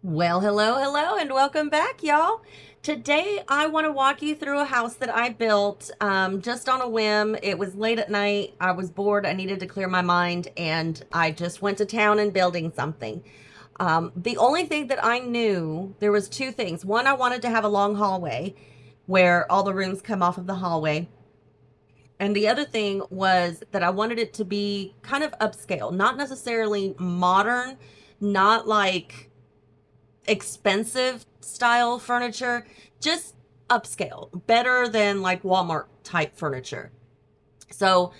Well, hello, and welcome back, y'all. Today, I want to walk you through a house that I built just on a whim. It was late at night. I was bored. I needed to clear my mind, and I just went to town and building something. The only thing that I knew, there was two things. One, I wanted to have a long hallway where all the rooms come off of the hallway. And the other thing was that I wanted it to be kind of upscale, not necessarily modern, not like expensive style furniture, just upscale, better than like Walmart type furniture. So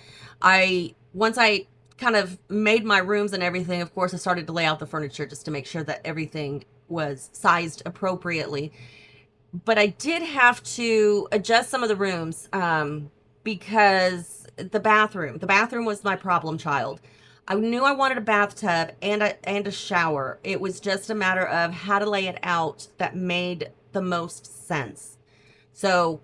once I kind of made my rooms and everything, of course, I started to lay out the furniture just to make sure that everything was sized appropriately. But I did have to adjust some of the rooms because the bathroom was my problem child. I knew I wanted a bathtub and a shower. It was just a matter of how to lay it out that made the most sense. So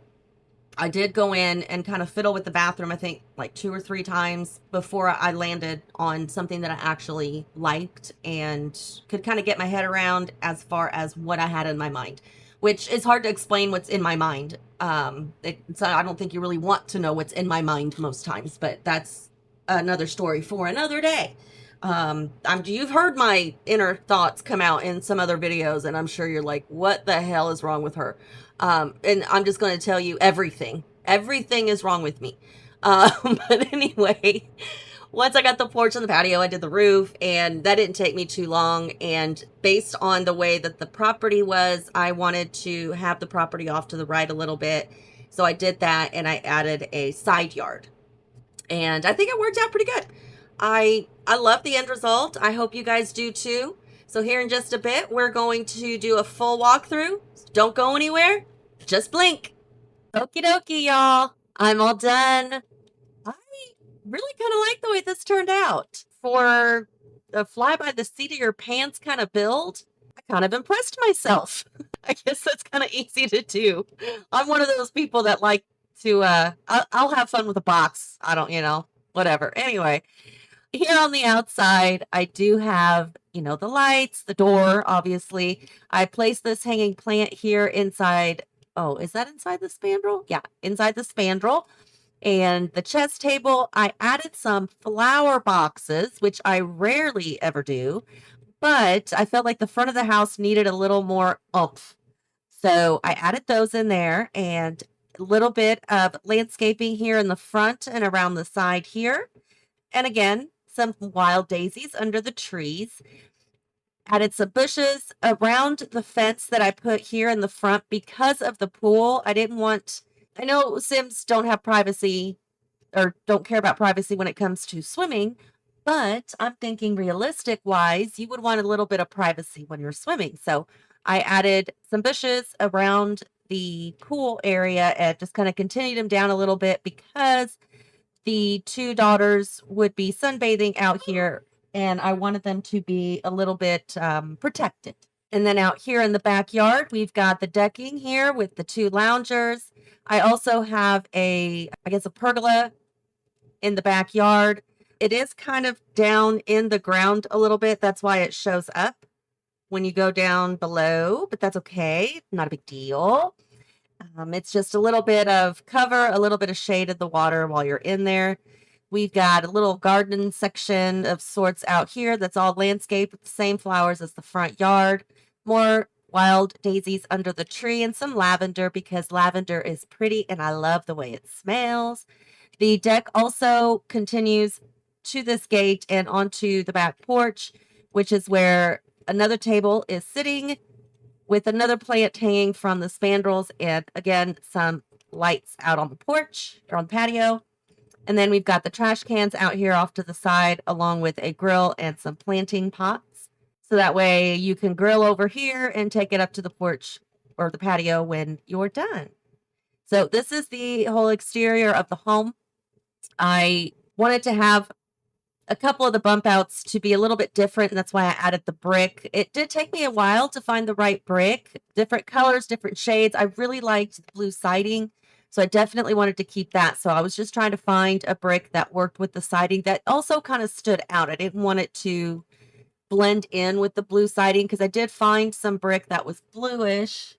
I did go in and kind of fiddle with the bathroom, I think like two or three times before I landed on something that I actually liked and could kind of get my head around as far as what I had in my mind, which is hard to explain what's in my mind. So I don't think you really want to know what's in my mind most times, but that's another story for another day. You've heard my inner thoughts come out in some other videos, and I'm sure you're like, what the hell is wrong with her? And I'm just going to tell you everything. Everything is wrong with me. But anyway, once I got the porch and the patio, I did the roof, and that didn't take me too long. And based on the way that the property was, I wanted to have the property off to the right a little bit. So I did that, and I added a side yard. And I think it worked out pretty good. I love the end result. I hope you guys do too. So here in just a bit, we're going to do a full walkthrough. Don't go anywhere. Just blink. Okie dokie, y'all. I'm all done. I really kind of like the way this turned out. For a fly by the seat of your pants kind of build, I kind of impressed myself. I guess that's kind of easy to do. I'm one of those people that like to, I'll have fun with a box. I don't, whatever. Anyway, here on the outside, I do have, the lights, the door, obviously. I placed this hanging plant here inside. Oh, is that inside the spandrel? Yeah, inside the spandrel. And the chess table, I added some flower boxes, which I rarely ever do, but I felt like the front of the house needed a little more oomph. So I added those in there and a little bit of landscaping here in the front and around the side here. And again, some wild daisies under the trees. Added some bushes around the fence that I put here in the front because of the pool. I know Sims don't have privacy or don't care about privacy when it comes to swimming, but I'm thinking realistic wise, you would want a little bit of privacy when you're swimming. So I added some bushes around the pool area and just kind of continued them down a little bit because the two daughters would be sunbathing out here, and I wanted them to be a little bit protected. And then out here in the backyard, we've got the decking here with the two loungers. I also have I guess, a pergola in the backyard. It is kind of down in the ground a little bit. That's why it shows up when you go down below, but that's okay. Not a big deal. It's just a little bit of cover, a little bit of shade in the water while you're in there. We've got a little garden section of sorts out here that's all landscaped with the same flowers as the front yard. More wild daisies under the tree and some lavender because lavender is pretty and I love the way it smells. The deck also continues to this gate and onto the back porch, which is where another table is sitting with another plant hanging from the spandrels, and again, some lights out on the porch or on the patio. And then we've got the trash cans out here off to the side, along with a grill and some planting pots. So that way you can grill over here and take it up to the porch or the patio when you're done. So this is the whole exterior of the home. I wanted to have a couple of the bump outs to be a little bit different, and that's why I added the brick. It did take me a while to find the right brick, different colors, different shades. I really liked the blue siding, so I definitely wanted to keep that. So I was just trying to find a brick that worked with the siding that also kind of stood out. I didn't want it to blend in with the blue siding because I did find some brick that was bluish,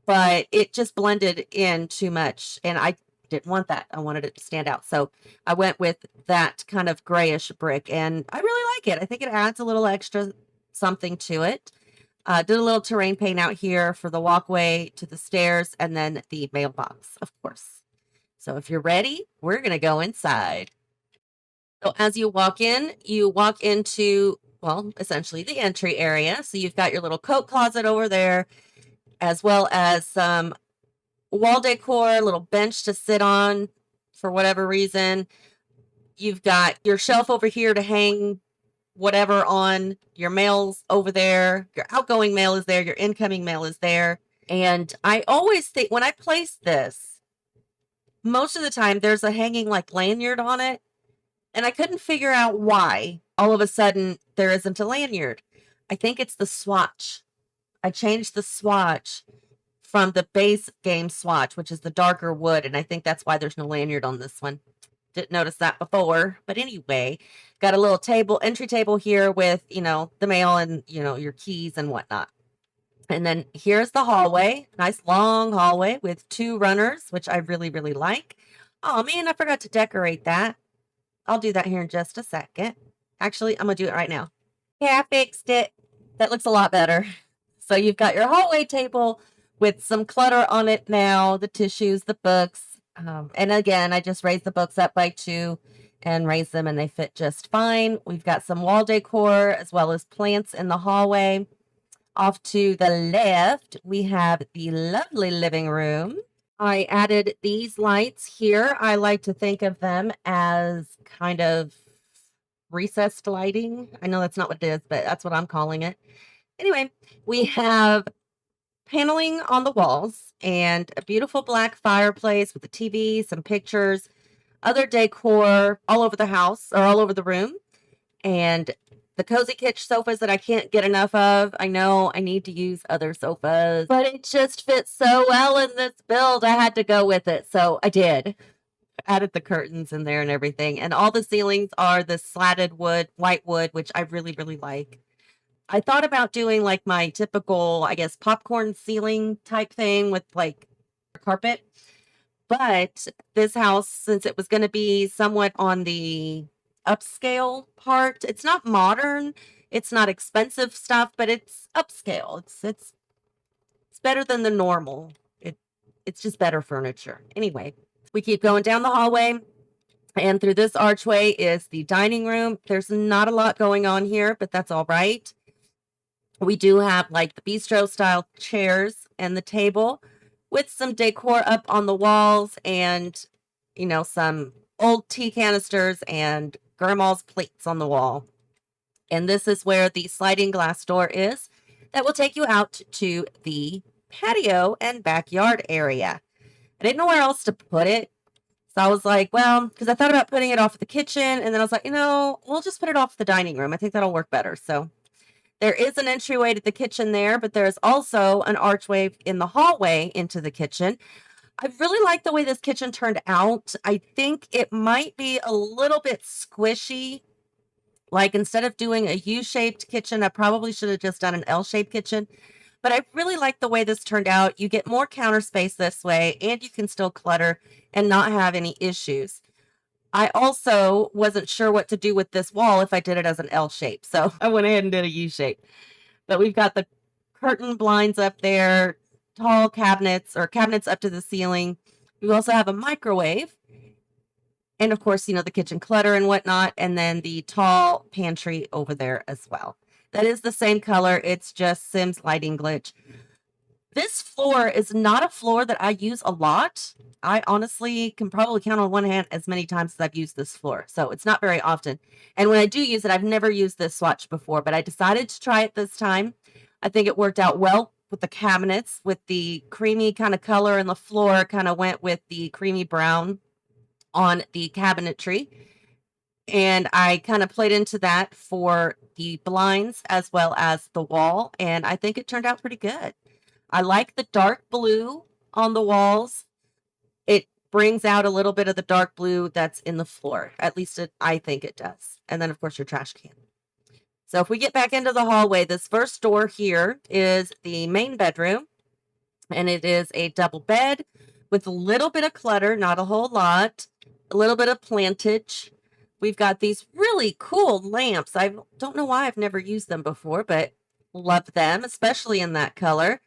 but it just blended in too much. And I didn't want that. I wanted it to stand out. So I went with that kind of grayish brick, and I really like it. I think it adds a little extra something to it. Did a little terrain paint out here for the walkway to the stairs, and then the mailbox, of course. So if you're ready, we're going to go inside. So as you walk into, well, essentially the entry area. So you've got your little coat closet over there, as well as some wall decor, a little bench to sit on for whatever reason. You've got your shelf over here to hang whatever on. Your mail's over there. Your outgoing mail is there. Your incoming mail is there. And I always think when I place this, most of the time there's a hanging like lanyard on it. And I couldn't figure out why all of a sudden there isn't a lanyard. I think it's the swatch. I changed the swatch from the base game swatch, which is the darker wood. And I think that's why there's no lanyard on this one. Didn't notice that before. But anyway, got a little table, entry table here with, the mail and, your keys and whatnot. And then here's the hallway. Nice long hallway with 2 runners, which I really, really like. Oh, man, I forgot to decorate that. I'll do that here in just a second. Actually, I'm going to do it right now. Yeah, I fixed it. That looks a lot better. So you've got your hallway table with some clutter on it now, the tissues, the books. And again, I just raised the books up by 2 and raised them, and they fit just fine. We've got some wall decor as well as plants in the hallway. Off to the left, we have the lovely living room. I added these lights here. I like to think of them as kind of recessed lighting. I know that's not what it is, but that's what I'm calling it. Anyway, we have paneling on the walls and a beautiful black fireplace with a TV, some pictures, other decor all over the house or all over the room, and the Cozy Kitsch sofas that I can't get enough of. I know I need to use other sofas, but it just fits so well in this build. I had to go with it, so I did. Added the curtains in there and everything, and all the ceilings are the slatted wood, white wood, which I really, really like. I thought about doing like my typical, I guess, popcorn ceiling type thing with like carpet. But this house, since it was going to be somewhat on the upscale part, it's not modern, it's not expensive stuff, but it's upscale. It's better than the normal. It's just better furniture. Anyway, we keep going down the hallway. And through this archway is the dining room. There's not a lot going on here, but that's all right. We do have like the bistro style chairs and the table with some decor up on the walls and, some old tea canisters and grandma's plates on the wall. And this is where the sliding glass door is that will take you out to the patio and backyard area. I didn't know where else to put it. So I was like, well, because I thought about putting it off the kitchen, and then I was like, we'll just put it off the dining room. I think that'll work better. So there is an entryway to the kitchen there, but there's also an archway in the hallway into the kitchen. I really like the way this kitchen turned out. I think it might be a little bit squishy. Like instead of doing a U-shaped kitchen, I probably should have just done an L-shaped kitchen. But I really like the way this turned out. You get more counter space this way, and you can still clutter and not have any issues. I also wasn't sure what to do with this wall if I did it as an L shape. So I went ahead and did a U shape. But we've got the curtain blinds up there, tall cabinets or cabinets up to the ceiling. We also have a microwave. And of course, the kitchen clutter and whatnot. And then the tall pantry over there as well. That is the same color. It's just Sims lighting glitch. This floor is not a floor that I use a lot. I honestly can probably count on one hand as many times as I've used this floor. So it's not very often. And when I do use it, I've never used this swatch before, but I decided to try it this time. I think it worked out well with the cabinets, with the creamy kind of color in the floor, kind of went with the creamy brown on the cabinetry. And I kind of played into that for the blinds as well as the wall. And I think it turned out pretty good. I like the dark blue on the walls. It brings out a little bit of the dark blue that's in the floor. At least I think it does. And then, of course, your trash can. So if we get back into the hallway, this first door here is the main bedroom, and it is a double bed with a little bit of clutter, not a whole lot, a little bit of plantage. We've got these really cool lamps. I don't know why I've never used them before, but love them, especially in that color.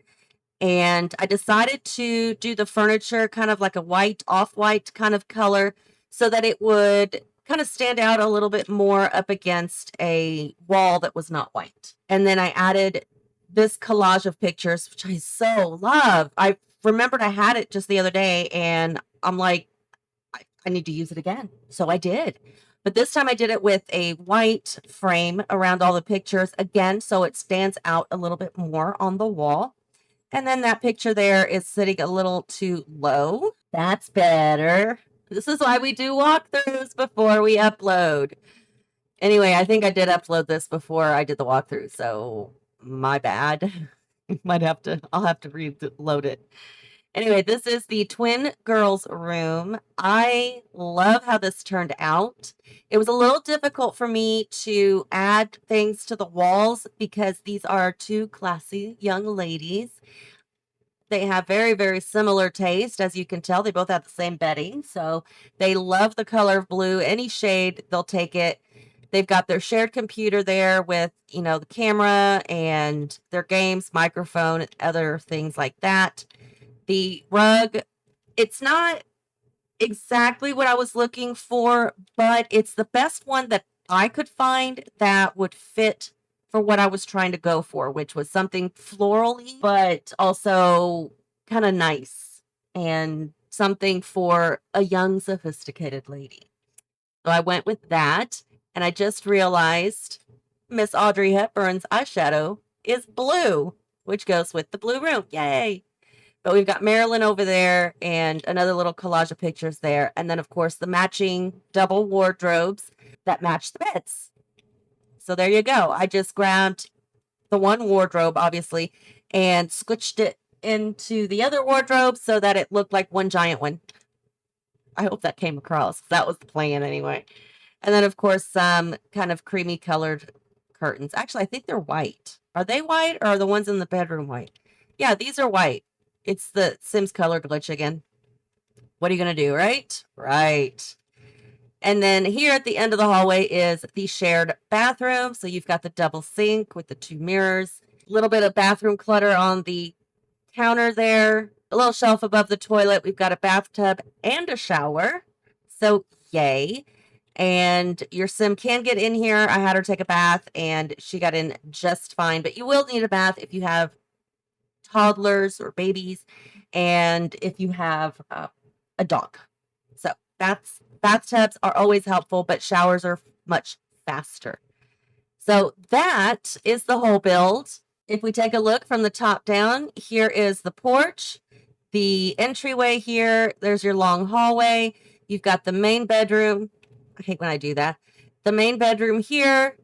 And I decided to do the furniture kind of like a white, off-white kind of color so that it would kind of stand out a little bit more up against a wall that was not white. And then I added this collage of pictures, which I so love. I remembered I had it just the other day, and I'm like, I need to use it again. So I did. But this time I did it with a white frame around all the pictures again, so it stands out a little bit more on the wall. And then that picture there is sitting a little too low. That's better. This is why we do walkthroughs before we upload. Anyway, I think I did upload this before I did the walkthrough, so my bad. I'll have to reload it. Anyway, this is the twin girls' room. I love how this turned out. It was a little difficult for me to add things to the walls because these are two classy young ladies. They have very, very similar taste. As you can tell, they both have the same bedding. So they love the color of blue. Any shade, they'll take it. They've got their shared computer there with, the camera and their games, microphone, other things like that. The rug, it's not exactly what I was looking for, but it's the best one that I could find that would fit for what I was trying to go for, which was something florally, but also kind of nice and something for a young, sophisticated lady. So I went with that, and I just realized Miss Audrey Hepburn's eyeshadow is blue, which goes with the blue room. Yay! But we've got Marilyn over there and another little collage of pictures there. And then, of course, the matching double wardrobes that match the beds. So there you go. I just grabbed the one wardrobe, obviously, and squished it into the other wardrobe so that it looked like one giant one. I hope that came across. That was the plan anyway. And then, of course, some kind of creamy colored curtains. Actually, I think they're white. Are they white or are the ones in the bedroom white? Yeah, these are white. It's the Sims color glitch again. What are you going to do, right? Right. And then here at the end of the hallway is the shared bathroom. So you've got the double sink with the two mirrors, a little bit of bathroom clutter on the counter there, a little shelf above the toilet. We've got a bathtub and a shower. So yay. And your Sim can get in here. I had her take a bath and she got in just fine, but you will need a bath if you have toddlers or babies, and if you have a dog. So bathtubs are always helpful, but showers are much faster. So that is the whole build. If we take a look from the top down, here is the porch, the entryway here. There's your long hallway. You've got the main bedroom. I hate when I do that. The main bedroom here,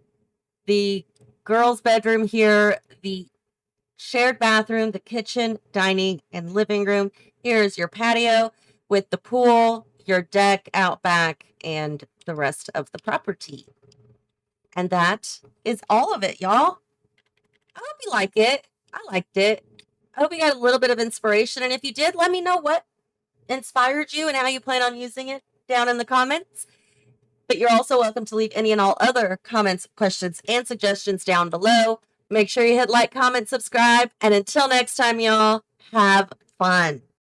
the girls' bedroom here, the shared bathroom, the kitchen, dining, and living room. Here's your patio with the pool, your deck out back, and the rest of the property. And that is all of it, y'all. I hope you like it. I liked it. I hope you got a little bit of inspiration. And if you did, let me know what inspired you and how you plan on using it down in the comments. But you're also welcome to leave any and all other comments, questions, and suggestions down below. Make sure you hit like, comment, subscribe, and until next time, y'all, have fun.